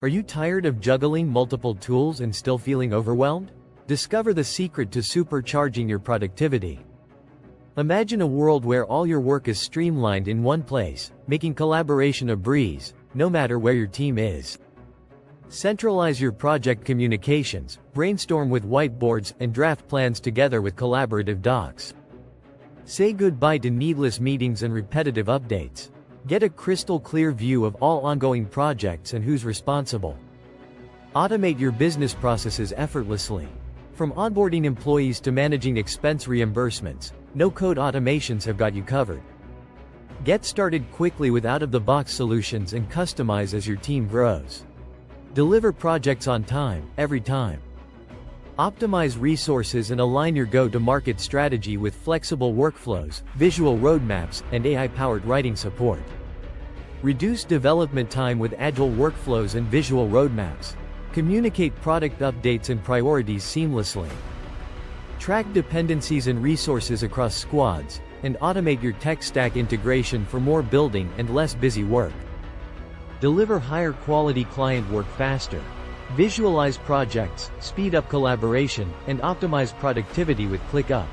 Are you tired of juggling multiple tools and still feeling overwhelmed? Discover the secret to supercharging your productivity. Imagine a world where all your work is streamlined in one place, making collaboration a breeze, no matter where your team is. Centralize your project communications, brainstorm with whiteboards, and draft plans together with collaborative docs. Say goodbye to needless meetings and repetitive updates. Get a crystal clear view of all ongoing projects and who's responsible. Automate your business processes effortlessly. From onboarding employees to managing expense reimbursements, no-code automations have got you covered. Get started quickly with out-of-the-box solutions and customize as your team grows. Deliver projects on time, every time. Optimize resources and align your go-to-market strategy with flexible workflows, visual roadmaps, and AI-powered writing support. Reduce development time with agile workflows and visual roadmaps. Communicate product updates and priorities seamlessly. Track dependencies and resources across squads, and automate your tech stack integration for more building and less busy work. Deliver higher quality client work faster. Visualize projects, speed up collaboration, and optimize productivity with ClickUp.